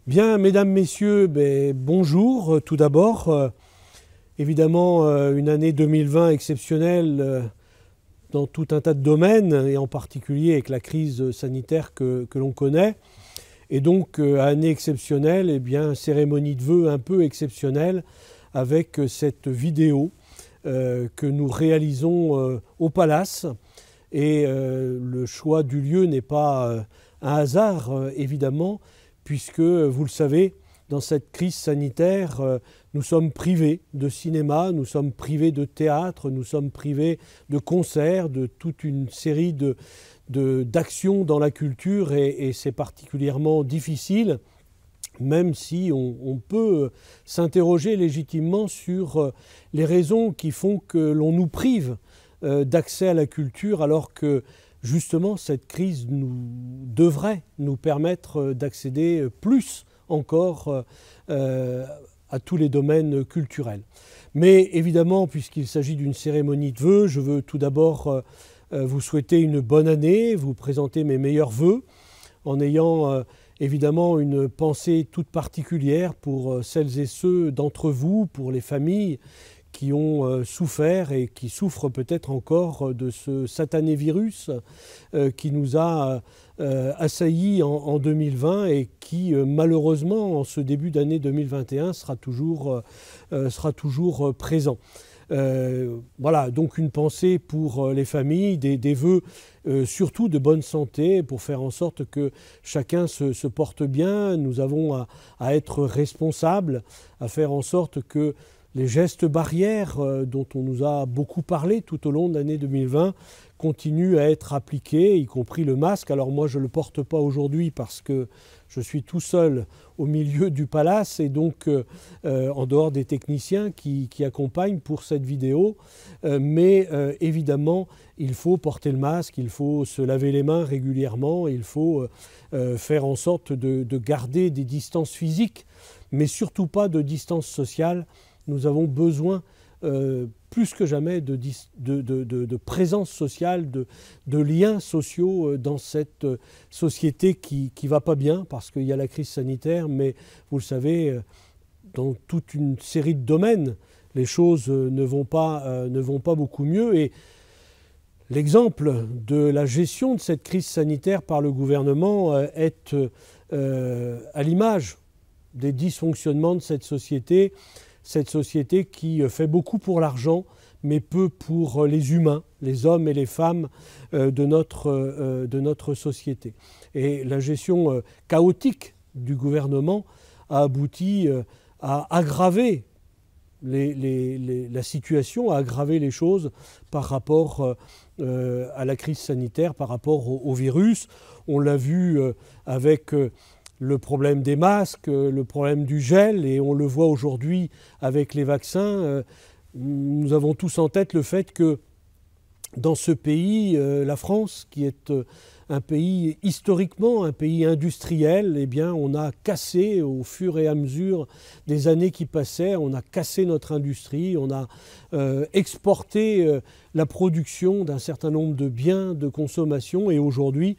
Bien, mesdames, messieurs, bonjour. Tout d'abord, évidemment, une année 2020 exceptionnelle dans tout un tas de domaines, et en particulier avec la crise sanitaire que l'on connaît. Et donc, année exceptionnelle, cérémonie de vœux un peu exceptionnelle avec cette vidéo que nous réalisons au Palace. Et le choix du lieu n'est pas un hasard, évidemment, puisque, vous le savez, dans cette crise sanitaire, nous sommes privés de cinéma, nous sommes privés de théâtre, nous sommes privés de concerts, de toute une série d'actions dans la culture, et c'est particulièrement difficile, même si on peut s'interroger légitimement sur les raisons qui font que l'on nous prive d'accès à la culture, alors que justement cette crise devrait nous permettre d'accéder plus encore à tous les domaines culturels. Mais évidemment, puisqu'il s'agit d'une cérémonie de vœux, je veux tout d'abord vous souhaiter une bonne année, vous présenter mes meilleurs vœux, en ayant évidemment une pensée toute particulière pour celles et ceux d'entre vous, pour les familles qui ont souffert et qui souffrent peut-être encore de ce satané virus qui nous a assaillis en 2020 et qui malheureusement en ce début d'année 2021 sera toujours présent. Voilà, donc une pensée pour les familles, des vœux surtout de bonne santé pour faire en sorte que chacun se porte bien. Nous avons à être responsables, à faire en sorte que les gestes barrières dont on nous a beaucoup parlé tout au long de l'année 2020 continuent à être appliqués, y compris le masque. Alors moi je ne le porte pas aujourd'hui parce que je suis tout seul au milieu du palace et donc en dehors des techniciens qui accompagnent pour cette vidéo. Mais évidemment, il faut porter le masque, il faut se laver les mains régulièrement, il faut faire en sorte de garder des distances physiques, mais surtout pas de distance sociale. Nous avons besoin plus que jamais de présence sociale, de liens sociaux dans cette société qui ne va pas bien parce qu'il y a la crise sanitaire, mais vous le savez, dans toute une série de domaines, les choses ne vont pas beaucoup mieux. Et l'exemple de la gestion de cette crise sanitaire par le gouvernement est à l'image des dysfonctionnements de cette société qui fait beaucoup pour l'argent, mais peu pour les humains, les hommes et les femmes de notre société. Et la gestion chaotique du gouvernement a abouti à aggraver la situation, à aggraver les choses par rapport à la crise sanitaire, par rapport au virus. On l'a vu avec le problème des masques, le problème du gel, et on le voit aujourd'hui avec les vaccins. Nous avons tous en tête le fait que dans ce pays, la France, qui est un pays historiquement, un pays industriel, eh bien, on a cassé au fur et à mesure des années qui passaient, on a cassé notre industrie, on a exporté la production d'un certain nombre de biens de consommation, et aujourd'hui,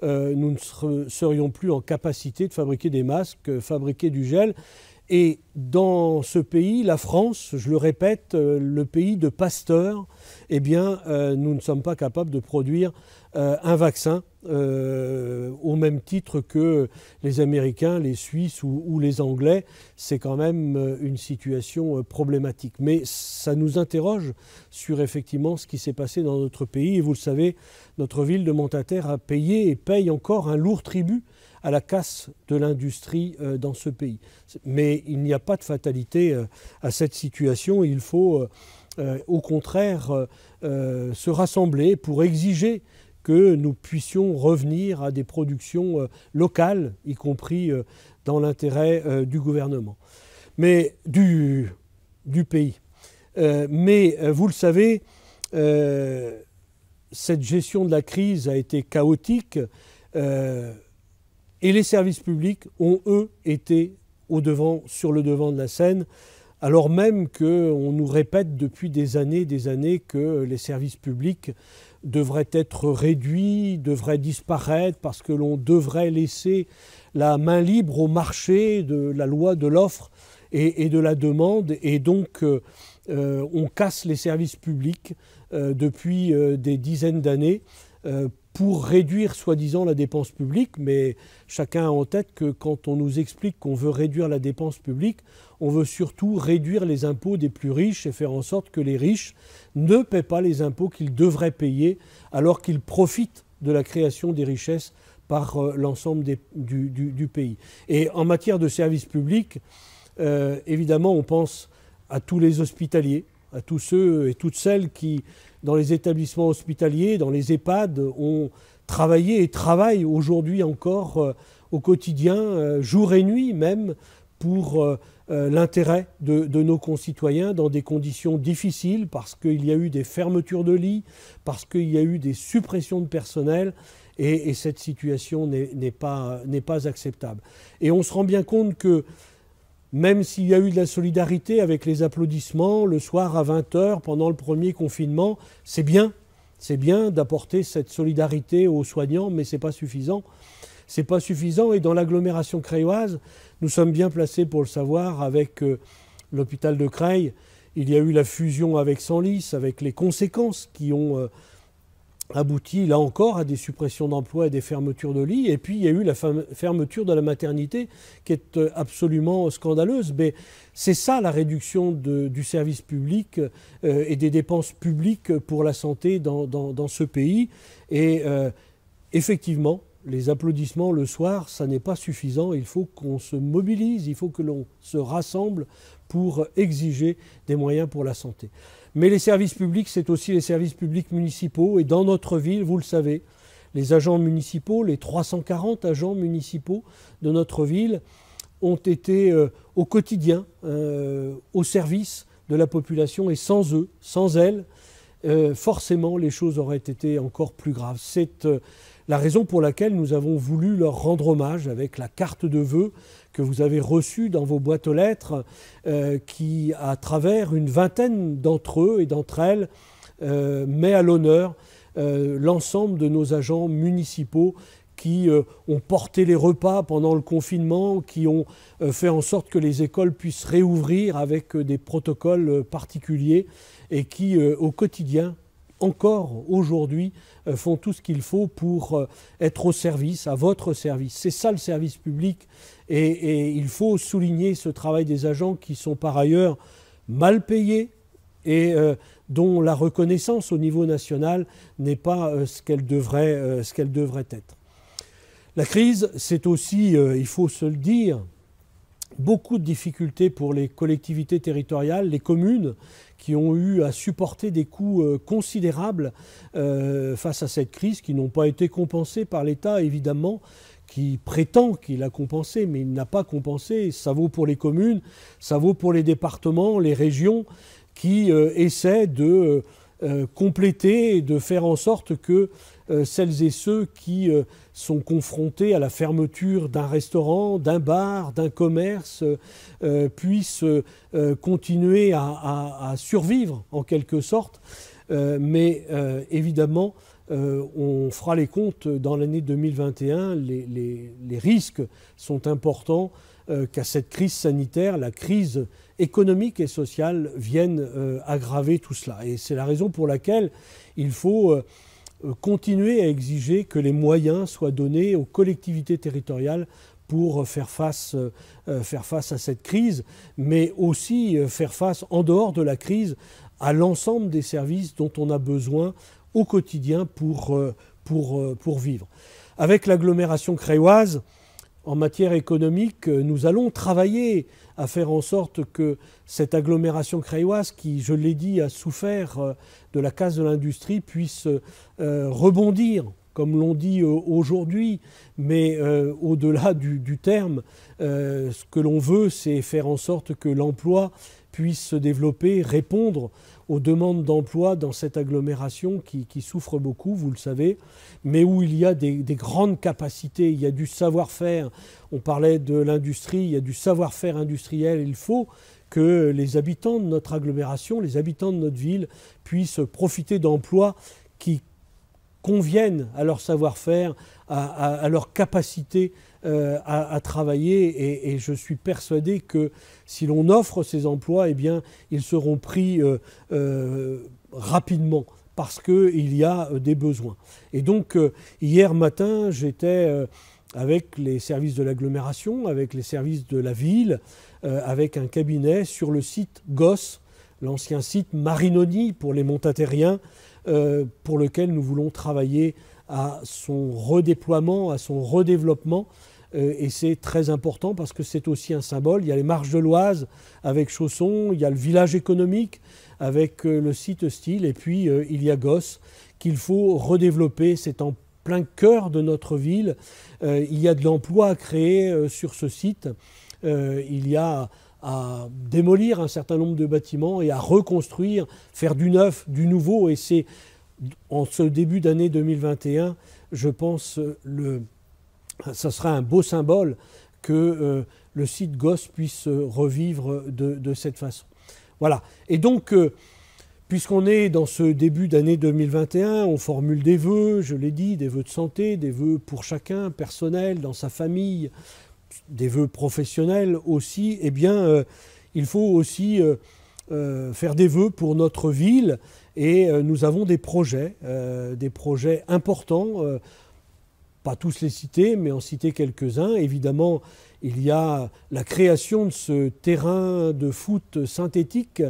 nous ne serions plus en capacité de fabriquer des masques, fabriquer du gel. Et dans ce pays, la France, je le répète, le pays de Pasteur, eh bien, nous ne sommes pas capables de produire un vaccin au même titre que les Américains, les Suisses ou les Anglais. C'est quand même une situation problématique. Mais ça nous interroge sur effectivement ce qui s'est passé dans notre pays. Et vous le savez, notre ville de Montaterre a payé et paye encore un lourd tribut à la casse de l'industrie dans ce pays. Mais il n'y a pas de fatalité à cette situation. Il faut au contraire se rassembler pour exiger que nous puissions revenir à des productions locales, y compris dans l'intérêt du gouvernement, mais du pays. Mais vous le savez, cette gestion de la crise a été chaotique et les services publics ont, eux, été sur le devant de la scène, alors même qu'on nous répète depuis des années que les services publics devraient être réduits, devraient disparaître parce que l'on devrait laisser la main libre au marché de la loi de l'offre et de la demande, et donc on casse les services publics depuis des dizaines d'années pour réduire soi-disant la dépense publique, mais chacun a en tête que quand on nous explique qu'on veut réduire la dépense publique, on veut surtout réduire les impôts des plus riches et faire en sorte que les riches ne paient pas les impôts qu'ils devraient payer alors qu'ils profitent de la création des richesses par l'ensemble du pays. Et en matière de services publics, évidemment, on pense à tous les hospitaliers, à tous ceux et toutes celles qui, dans les établissements hospitaliers, dans les EHPAD, ont travaillé et travaillent aujourd'hui encore au quotidien, jour et nuit même, pour l'intérêt de nos concitoyens dans des conditions difficiles, parce qu'il y a eu des fermetures de lits, parce qu'il y a eu des suppressions de personnel, et cette situation n'est pas acceptable. Et on se rend bien compte que même s'il y a eu de la solidarité avec les applaudissements le soir à 20h pendant le premier confinement, c'est bien d'apporter cette solidarité aux soignants, mais ce n'est pas suffisant. C'est pas suffisant, et dans l'agglomération creilloise, nous sommes bien placés pour le savoir. Avec l'hôpital de Creil, il y a eu la fusion avec Senlis, avec les conséquences qui ont abouti là encore à des suppressions d'emplois et des fermetures de lits. Et puis il y a eu la fermeture de la maternité qui est absolument scandaleuse. Mais c'est ça la réduction du service public et des dépenses publiques pour la santé dans ce pays. Et effectivement, les applaudissements le soir, ça n'est pas suffisant. Il faut qu'on se mobilise, il faut que l'on se rassemble pour exiger des moyens pour la santé. Mais les services publics, c'est aussi les services publics municipaux. Et dans notre ville, vous le savez, les agents municipaux, les 340 agents municipaux de notre ville ont été au quotidien au service de la population. Et sans eux, sans elles, forcément, les choses auraient été encore plus graves. C'est la raison pour laquelle nous avons voulu leur rendre hommage avec la carte de vœux que vous avez reçue dans vos boîtes aux lettres, qui, à travers une vingtaine d'entre eux et d'entre elles, met à l'honneur l'ensemble de nos agents municipaux qui ont porté les repas pendant le confinement, qui ont fait en sorte que les écoles puissent réouvrir avec des protocoles particuliers, et qui, au quotidien, encore aujourd'hui, font tout ce qu'il faut pour être au service, à votre service. C'est ça le service public, et il faut souligner ce travail des agents qui sont par ailleurs mal payés et dont la reconnaissance au niveau national n'est pas ce qu'elle devrait être. La crise, c'est aussi, il faut se le dire, beaucoup de difficultés pour les collectivités territoriales, les communes, qui ont eu à supporter des coûts considérables face à cette crise, qui n'ont pas été compensés par l'État, évidemment, qui prétend qu'il a compensé, mais il n'a pas compensé. Ça vaut pour les communes, ça vaut pour les départements, les régions, qui essaient de compléter et de faire en sorte que celles et ceux qui sont confrontés à la fermeture d'un restaurant, d'un bar, d'un commerce, puissent continuer à survivre en quelque sorte. Mais évidemment, on fera les comptes dans l'année 2021. Les risques sont importants qu'à cette crise sanitaire, la crise économique et sociale vienne aggraver tout cela. Et c'est la raison pour laquelle il faut continuer à exiger que les moyens soient donnés aux collectivités territoriales pour faire face à cette crise, mais aussi faire face, en dehors de la crise, à l'ensemble des services dont on a besoin au quotidien pour vivre. Avec l'agglomération creilloise, en matière économique, nous allons travailler à faire en sorte que cette agglomération creilloise, qui, je l'ai dit, a souffert de la casse de l'industrie, puisse rebondir, comme l'on dit aujourd'hui. Mais au-delà du terme, ce que l'on veut, c'est faire en sorte que l'emploi puisse se développer, répondre aux demandes d'emploi dans cette agglomération qui souffre beaucoup, vous le savez, mais où il y a des grandes capacités, il y a du savoir-faire. On parlait de l'industrie, il y a du savoir-faire industriel. Il faut que les habitants de notre agglomération, les habitants de notre ville, puissent profiter d'emplois qui conviennent à leur savoir-faire, à leur capacité à travailler et je suis persuadé que si l'on offre ces emplois, eh bien, ils seront pris rapidement parce qu'il y a des besoins. Et donc, hier matin, j'étais avec les services de l'agglomération, avec les services de la ville, avec un cabinet sur le site Gosse, l'ancien site Marinoni pour les montatériens, pour lequel nous voulons travailler à son redéploiement, à son redéveloppement. Et c'est très important parce que c'est aussi un symbole. Il y a les marches de l'Oise avec Chausson, il y a le village économique avec le site Style, et puis il y a Gosse qu'il faut redévelopper. C'est en plein cœur de notre ville. Il y a de l'emploi à créer sur ce site. Il y a à démolir un certain nombre de bâtiments et à reconstruire, faire du neuf, du nouveau. Et c'est en ce début d'année 2021, je pense, ça sera un beau symbole que le site Gosse puisse revivre de cette façon. Voilà. Et donc, puisqu'on est dans ce début d'année 2021, on formule des vœux, je l'ai dit, des vœux de santé, des vœux pour chacun, personnels, dans sa famille, des vœux professionnels aussi. Eh bien, il faut aussi faire des vœux pour notre ville. Et nous avons des projets importants, pas tous les citer, mais en citer quelques-uns. Évidemment, il y a la création de ce terrain de foot synthétique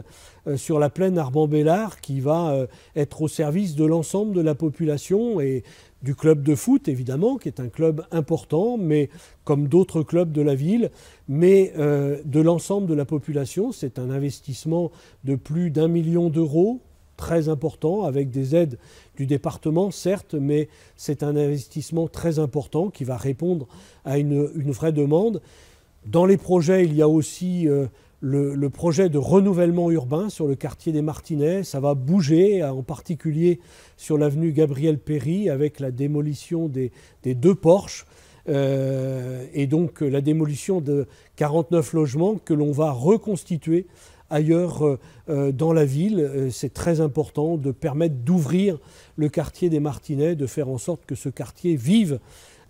sur la plaine Arban-Bellard qui va être au service de l'ensemble de la population et du club de foot, évidemment, qui est un club important, mais comme d'autres clubs de la ville, mais de l'ensemble de la population. C'est un investissement de plus d'1 million d'euros, très important, avec des aides du département, certes, mais c'est un investissement très important qui va répondre à une vraie demande. Dans les projets, il y a aussi le projet de renouvellement urbain sur le quartier des Martinets. Ça va bouger, en particulier sur l'avenue Gabriel Péry, avec la démolition des 2 porches, et donc la démolition de 49 logements que l'on va reconstituer ailleurs dans la ville. C'est très important de permettre d'ouvrir le quartier des Martinets, de faire en sorte que ce quartier vive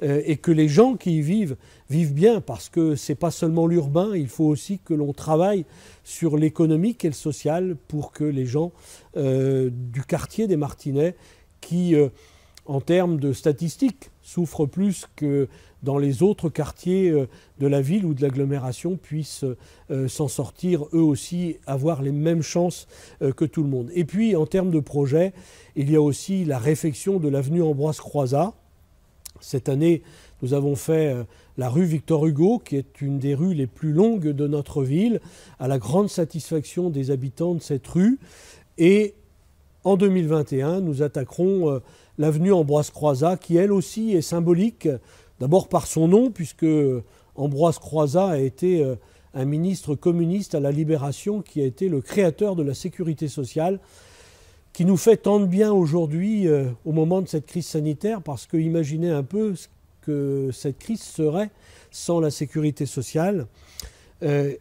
et que les gens qui y vivent bien, parce que ce n'est pas seulement l'urbain, il faut aussi que l'on travaille sur l'économique et le social pour que les gens du quartier des Martinets, qui en termes de statistiques souffrent plus que dans les autres quartiers de la ville ou de l'agglomération, puissent s'en sortir eux aussi, avoir les mêmes chances que tout le monde. Et puis en termes de projet, il y a aussi la réfection de l'avenue Ambroise Croizat. Cette année, nous avons fait la rue Victor Hugo, qui est une des rues les plus longues de notre ville, à la grande satisfaction des habitants de cette rue. Et en 2021, nous attaquerons l'avenue Ambroise Croizat, qui elle aussi est symbolique, d'abord par son nom, puisque Ambroise Croizat a été un ministre communiste à la Libération, qui a été le créateur de la sécurité sociale, qui nous fait tant de bien aujourd'hui au moment de cette crise sanitaire, parce que imaginez un peu ce que cette crise serait sans la sécurité sociale.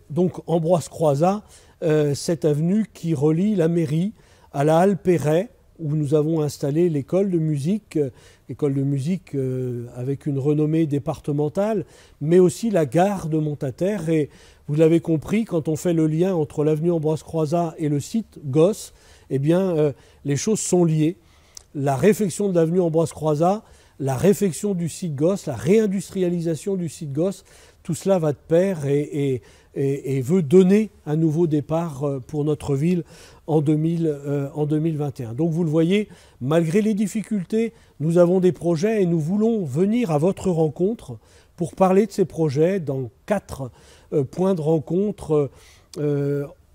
Donc Ambroise Croizat, cette avenue qui relie la mairie à la halle Perret, où nous avons installé l'école de musique avec une renommée départementale, mais aussi la gare de Montataire. Et vous l'avez compris, quand on fait le lien entre l'avenue Ambroise Croizat et le site Gosse, eh bien, les choses sont liées. La réfection de l'avenue Ambroise Croizat, la réfection du site Gosse, la réindustrialisation du site Gosse, tout cela va de pair et veut donner un nouveau départ pour notre ville en 2021. Donc vous le voyez, malgré les difficultés, nous avons des projets et nous voulons venir à votre rencontre pour parler de ces projets dans 4 points de rencontre.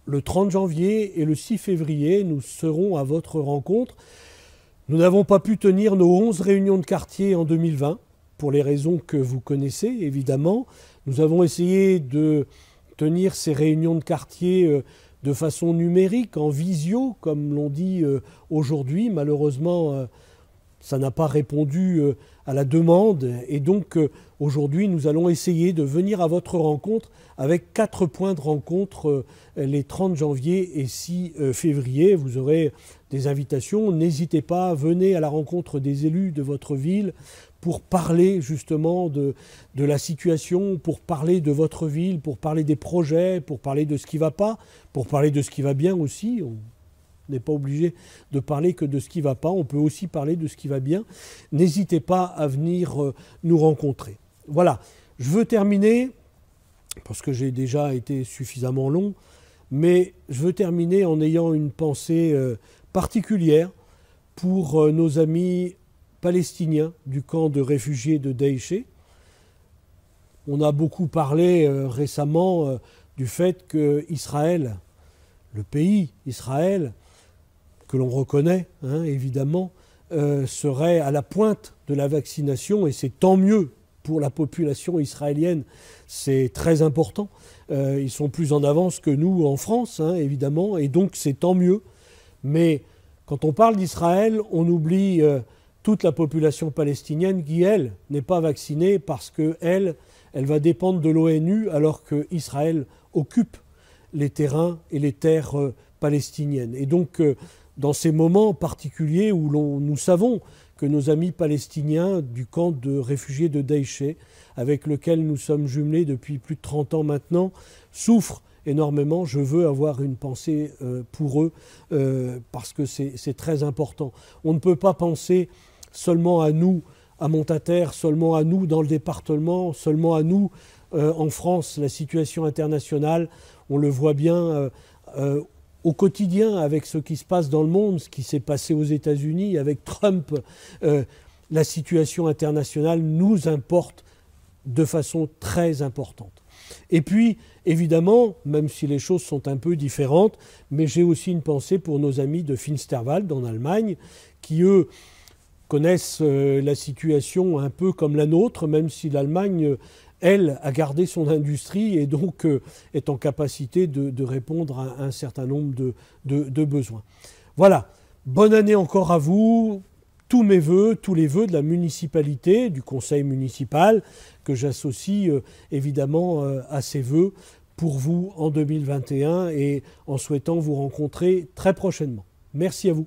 Le 30 janvier et le 6 février, nous serons à votre rencontre. Nous n'avons pas pu tenir nos 11 réunions de quartier en 2020, pour les raisons que vous connaissez, évidemment. Nous avons essayé de tenir ces réunions de quartier de façon numérique, en visio, comme l'on dit aujourd'hui. Malheureusement, ça n'a pas répondu à la demande. Et donc aujourd'hui, nous allons essayer de venir à votre rencontre avec 4 points de rencontre les 30 janvier et 6 février. Vous aurez des invitations. N'hésitez pas, venez à la rencontre des élus de votre ville pour parler justement de la situation, pour parler de votre ville, pour parler des projets, pour parler de ce qui ne va pas, pour parler de ce qui va bien aussi. On n'est pas obligé de parler que de ce qui ne va pas, on peut aussi parler de ce qui va bien. N'hésitez pas à venir nous rencontrer. Voilà, je veux terminer, parce que j'ai déjà été suffisamment long, mais je veux terminer en ayant une pensée particulière pour nos amis palestiniens du camp de réfugiés de Daïché. On a beaucoup parlé récemment du fait qu'Israël, le pays Israël, que l'on reconnaît évidemment, serait à la pointe de la vaccination, et c'est tant mieux pour la population israélienne, c'est très important. Ils sont plus en avance que nous en France, évidemment, et donc c'est tant mieux. Mais quand on parle d'Israël, on oublie toute la population palestinienne qui, elle, n'est pas vaccinée parce qu'elle va dépendre de l'ONU alors qu'Israël occupe les terrains et les terres palestiniennes. Et donc, dans ces moments particuliers où nous savons que nos amis palestiniens du camp de réfugiés de Daïché, avec lequel nous sommes jumelés depuis plus de 30 ans maintenant, souffrent énormément. Je veux avoir une pensée pour eux parce que c'est très important. On ne peut pas penser seulement à nous, à Montataire, seulement à nous dans le département, seulement à nous en France. La situation internationale, on le voit bien au quotidien avec ce qui se passe dans le monde, ce qui s'est passé aux États-Unis avec Trump. La situation internationale nous importe de façon très importante. Et puis, évidemment, même si les choses sont un peu différentes, mais j'ai aussi une pensée pour nos amis de Finsterwald en Allemagne, qui, eux, connaissent la situation un peu comme la nôtre, même si l'Allemagne, elle, a gardé son industrie et donc est en capacité de répondre à un certain nombre de besoins. Voilà, bonne année encore à vous. Tous mes vœux, tous les vœux de la municipalité, du conseil municipal, que j'associe évidemment à ces vœux pour vous en 2021 et en souhaitant vous rencontrer très prochainement. Merci à vous.